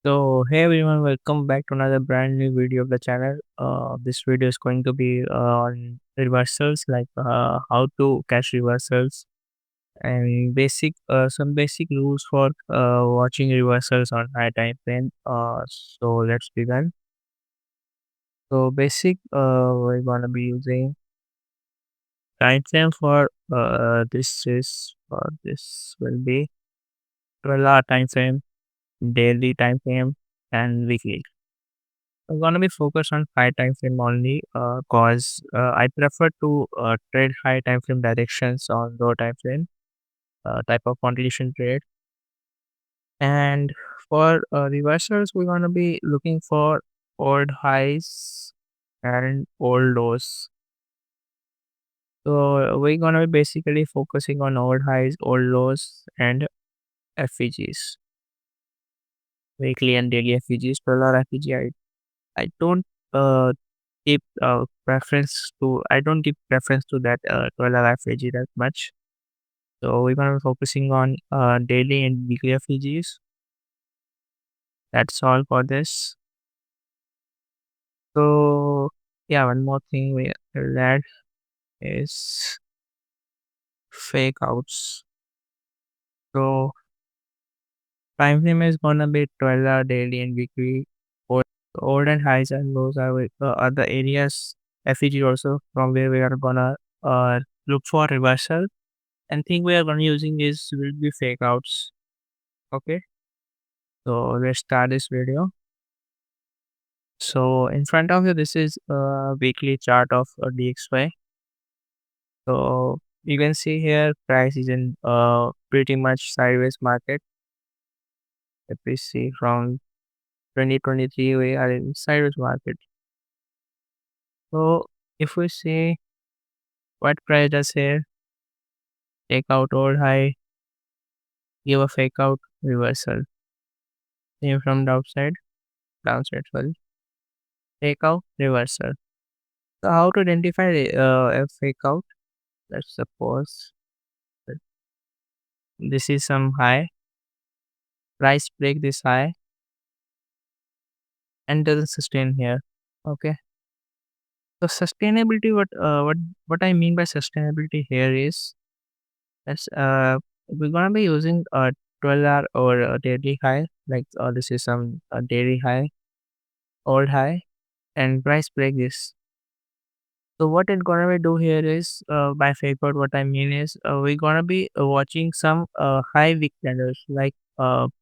Hey everyone, welcome back to another brand new video of the channel. This video is going to be on reversals, like how to catch reversals and some basic rules for watching reversals on high time frame. So let's begin. So we're gonna be using time frame for this will be 12-hour time frame, daily time frame, and weekly. I'm gonna be focused on high time frame only, cause I prefer to trade high time frame directions on low time frame type of continuation trade. And for reversals, we're gonna be looking for old highs and old lows. So we're gonna be basically focusing on old highs, old lows, and FEGs, weekly and daily FEGs. Per hour FEG, I don't uh I don't give preference to that 12-hour FAG that much. So we're gonna be focusing on daily and weekly FAGs. That's all for this. So yeah, one more thing we learned is fake outs. So time frame is gonna be 12-hour daily and weekly. Old, old and highs and lows are the areas FEG also from where we are gonna look for reversal. And thing we are gonna using is will be fake outs. Okay, so let's start this video. So in front of you, this is a weekly chart of a DXY. So you can see here price is in pretty much sideways market. If we see from 2023, we are in sideways market. So if we see what price does here, take out old high, give a fake out reversal. Same from the downside, sorry, take out reversal. So how to identify a fake out? Let's suppose that this is some high, price break this high and doesn't sustain here. Okay. So sustainability, what I mean by sustainability here is that's we're gonna be using a 12-hour or a daily high, like this is some daily high, old high, and price break this. So what it's gonna be do here is by fake out, what I mean is we're gonna be watching some high wick candles, like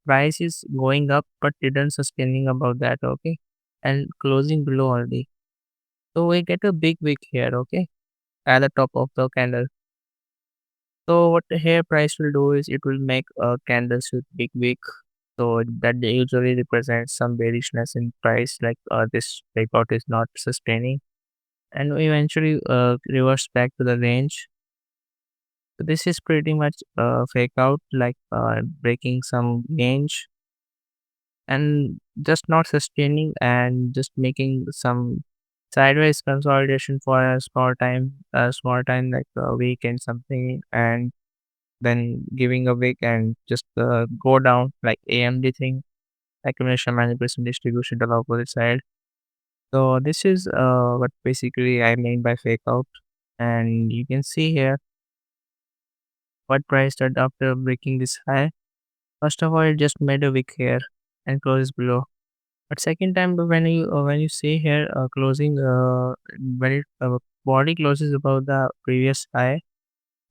price is going up but didn't sustaining above that, okay, and closing below only. So we get a big wick here, okay, at the top of the candle. So what the hair price will do is it will make candles with big wick. So that usually represents some bearishness in price, like this breakout is not sustaining, and we eventually reverse back to the range. So this is pretty much fake out, like breaking some range and just not sustaining and just making some sideways consolidation for a small time like a week and something, and then giving a week and just go down like AMD thing, accumulation manipulation distribution to the opposite side. So this is what basically I mean by fake out, and you can see here what price did after breaking this high. First of all, it just made a wick here and closes below. But second time, when you see here closing when it body closes above the previous high,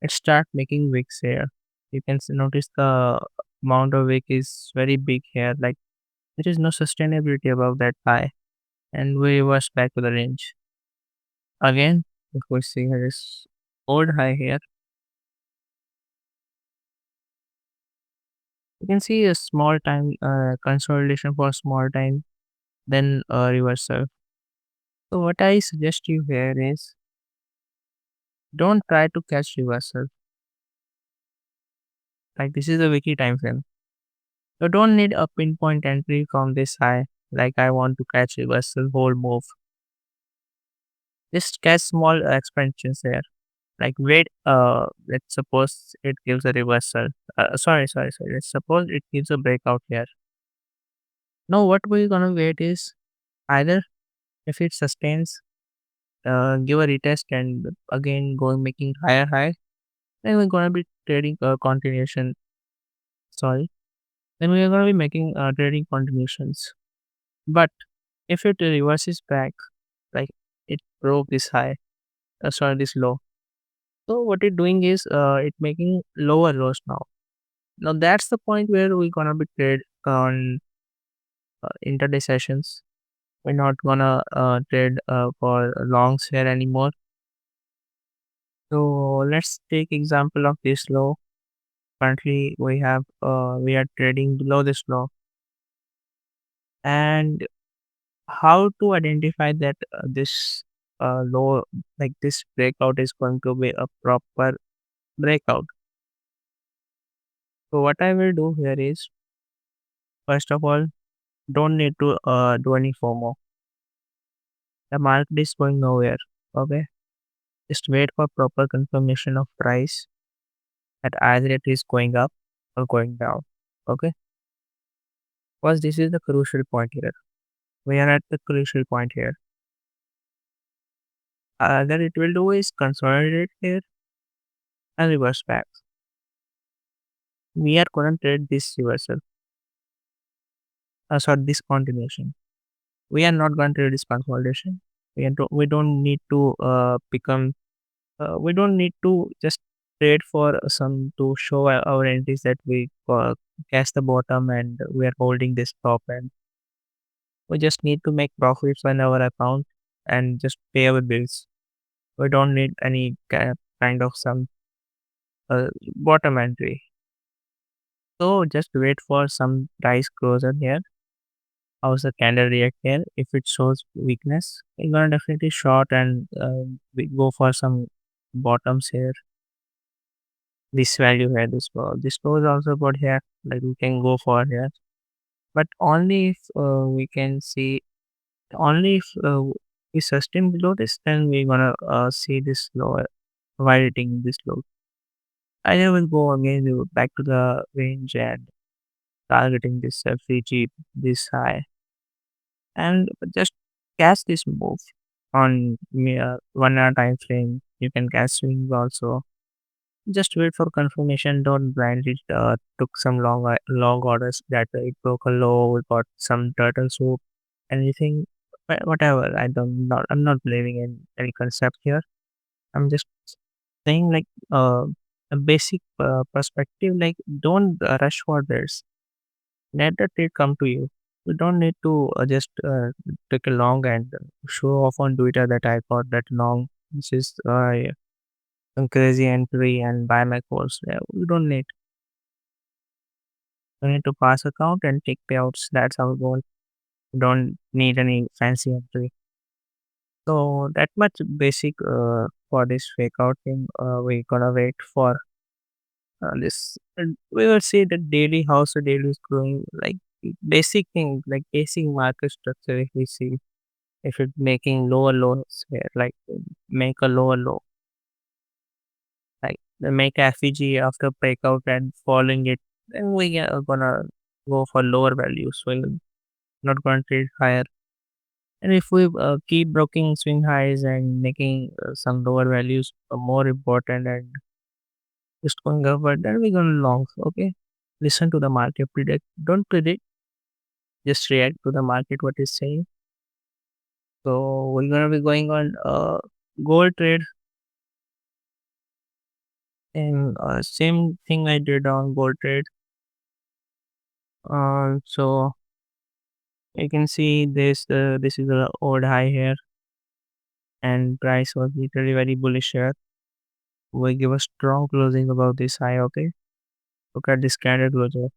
it start making wicks here. You can notice the amount of wick is very big here. Like there is no sustainability above that high, and we reverse back to the range again. If we see here is old high here, you can see a small time consolidation for a small time, then reversal. So what I suggest you here is don't try to catch reversal. Like this is a wiki time frame. You don't need a pinpoint entry from this high. Like I want to catch reversal whole move. Just catch small expansions here. Like wait, let's suppose it gives a reversal. Sorry. Let's suppose it gives a breakout here. Now what we're gonna wait is either if it sustains, give a retest and again going making higher high, then we're gonna be trading continuation. Sorry, then we are gonna be making trading continuations. But if it reverses back, like it broke this high, sorry this low. So what it's doing is it making lower lows now. Now that's the point where we're gonna be trade on intraday sessions. We're not gonna trade for longs here anymore. So let's take example of this low. Currently we are trading below this low, and how to identify that this low, like this breakout is going to be a proper breakout. So what I will do here is, first of all, don't need to do any FOMO. The market is going nowhere. Okay, just wait for proper confirmation of price that either it is going up or going down. Okay, because this is the crucial point here. We are at the crucial point here. That it will do is consolidate here and reverse back. We are going to trade this reversal. Sorry, this continuation. We are not going to trade this consolidation. We don't need to become. We don't need to just trade for some to show our entries that we catch the bottom and we are holding this top, and we just need to make profits on our account and just pay our bills. We don't need any kind of some bottom entry. So just wait for some price closer here. How's the candle react here? If it shows weakness, we're gonna definitely short and we go for some bottoms here. This value here, this low is also good here. Like we can go for here, but only if we can see, only if we sustain below this, then we're gonna see this low violating this low. I will go again back to the range and targeting this FVG this high and just catch this move on 1 hour time frame. You can catch swings also. Just wait for confirmation. Don't blindly took some long orders that it broke a low. We got some turtle soup, anything, whatever. I'm not believing in any concept here. I'm just saying like a basic perspective. Like don't rush for this. Let the trade come to you. You don't need to just take a long and show off on Twitter that I got that long. This is some crazy entry and buy my course. Yeah, you don't need. You need to pass account and take payouts. That's our goal. You don't need any fancy entry. So that much basic for this fake out thing. We gonna wait for this. And we will see the daily house the daily is growing like basic thing like basic market structure. If we see if it making lower lows here, like make a lower low, like make FEG after breakout and following it, then we are gonna go for lower values. We're not gonna trade higher. And if we keep broking swing highs and making some lower values more important and just going upward, then we're gonna long. Okay, listen to the market, predict. Don't predict, just react to the market what is saying. So we're gonna be going on gold trade, and same thing I did on gold trade. So you can see this is a old high here, and price was literally very bullish here. We give a strong closing above this high. Okay, look at this candle closure.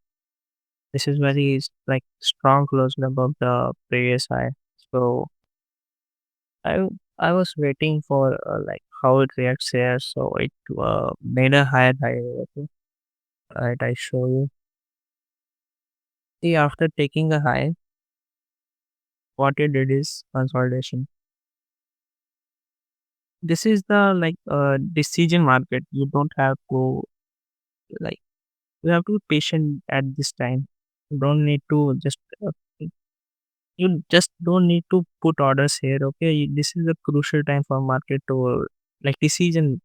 This is very like strong closing above the previous high. So I I was waiting for like how it reacts here. So it made a higher high. Okay, right, I show you. See, after taking a high, what it did is consolidation. This is the like decision market. You don't have to like you have to be patient at this time. You don't need to just You just don't need to put orders here. Okay, this is a crucial time for market to like decision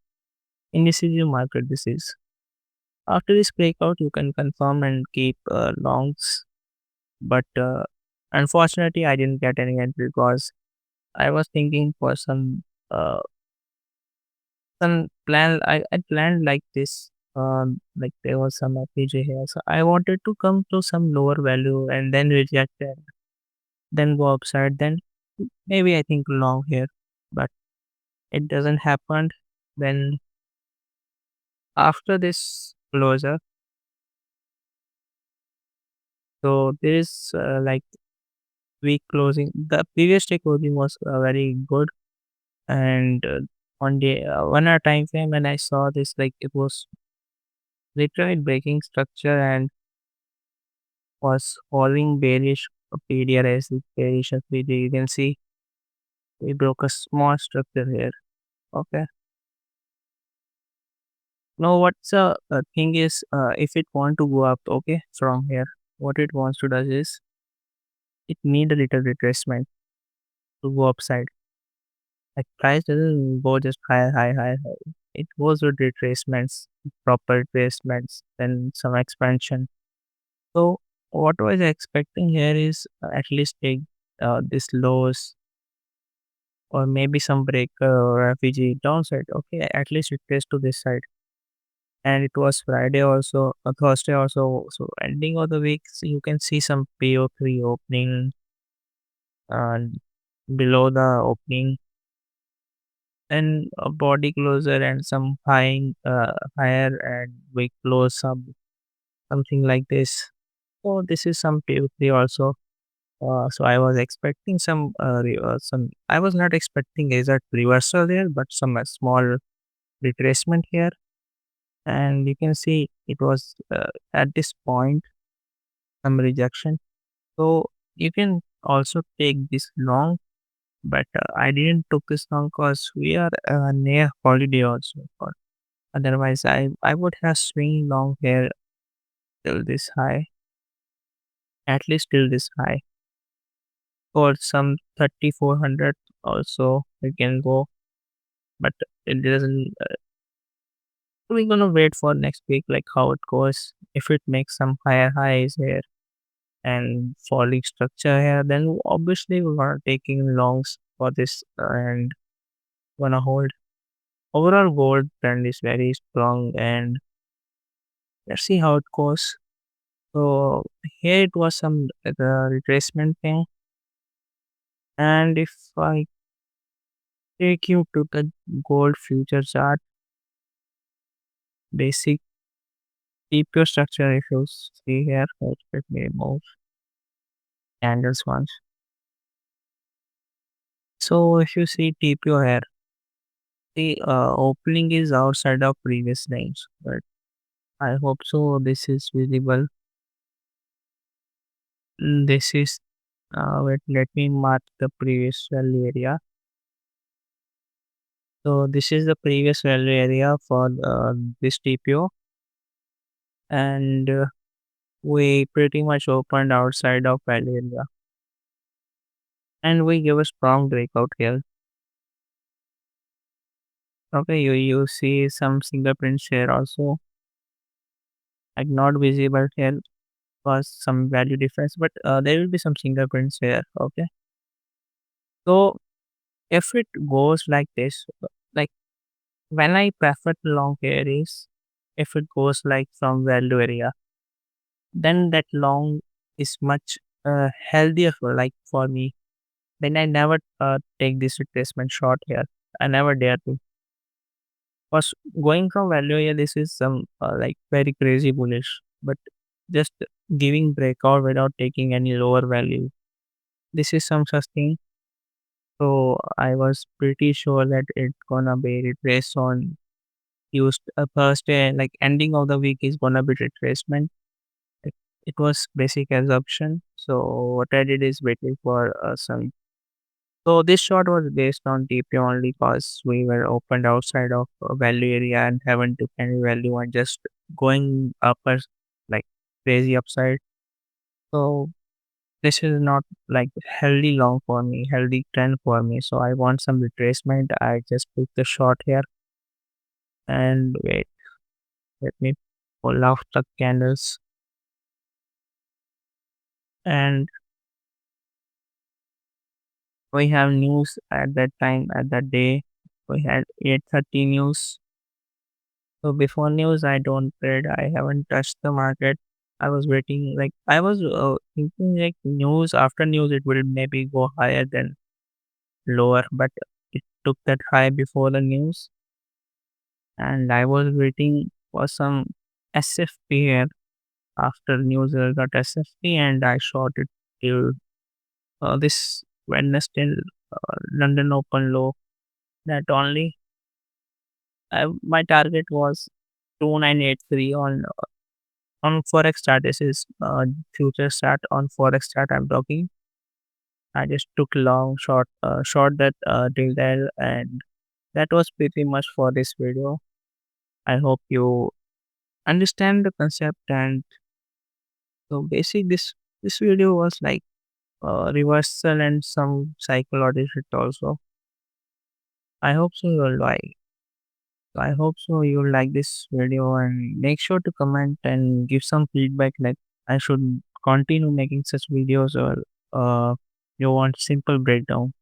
indecision market. This is after this breakout, you can confirm and keep longs. But unfortunately, I didn't get any entry because I was thinking for some plan. I planned like this. Like there was some FPJ here, so I wanted to come to some lower value and then reject it, then go upside, then maybe I think long here, but it doesn't happen. Then after this closure, so there is like week closing. The previous day closing was very good, and on the 1 hour time frame when I saw this, like it was literally breaking structure and was falling bearish PDRS bearish FPJ. You can see we broke a small structure here. Okay. Now what's the thing is if it want to go up, okay, from here, what it wants to do is it need a little retracement to go upside. Like price doesn't go just high. It goes with retracements, proper retracements, then some expansion. So what was I expecting here is at least take this lows or maybe some breaker or FEG downside. Okay, at least it plays to this side. And it was Friday also, Thursday also. So ending of the week, so you can see some PO3 opening and below the opening and a body closer and some higher and we close something like this. So this is some PO3 also. So I was expecting some. I was not expecting a reversal there, but some small retracement here, and you can see it was at this point some rejection. So you can also take this long, but I didn't took this long because we are near holiday also. Otherwise, I would have swing long here till this high, at least till this high, or some 3400 also we can go, but it doesn't. We're gonna wait for next week, like how it goes. If it makes some higher highs here and falling structure here, then obviously we're gonna taking longs for this and gonna hold. Overall, gold trend is very strong, and let's see how it goes. So here it was some the retracement thing, and if I take you to the gold future chart, basic TPO structure, if you see here, let me remove candles once. So if you see TPO here, the opening is outside of previous range, but I hope so. This is visible. This is wait. Let me mark the previous value area. So this is the previous value area for this TPO, and we pretty much opened outside of value area, and we give a strong breakout here. Okay, you see some fingerprints here also, like not visible here was some value difference, but there will be some fingerprints here. Okay, so if it goes like this, like when I prefer long here is if it goes like from value area, then that long is much healthier for like for me. Then I never take this retracement short here. I never dare to. Because going from value area, this is some like very crazy bullish, but just giving breakout without taking any lower value. This is some such thing. So I was pretty sure that it's gonna be retraced on used Thursday, like ending of the week is gonna be retracement. It, it was basic assumption. So what I did is waiting for some. So this shot was based on TP only because we were opened outside of value area and haven't took any value and just going up as like crazy upside. So this is not like healthy long for me, healthy trend for me. So I want some retracement. I just took the shot here and wait, let me pull off the candles. And we have news at that time, at that day. We had 8:30 news. So before news, I don't trade. I haven't touched the market. I was waiting, like I was thinking like news after news, it will maybe go higher than lower, but it took that high before the news, and I was waiting for some SFP here after news got SFP, and I shot it till this Wednesday London Open low. That only my target was 2983 on forex chart. This is future chart. On forex chart I'm talking. I just took long short that till there, and that was pretty much for this video. I hope you understand the concept. And so basic, this video was like reversal and some psychology shit also. I hope so you'll like. I hope so you'll like this video, and make sure to comment and give some feedback, like I should continue making such videos, or you want simple breakdown.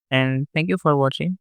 And thank you for watching.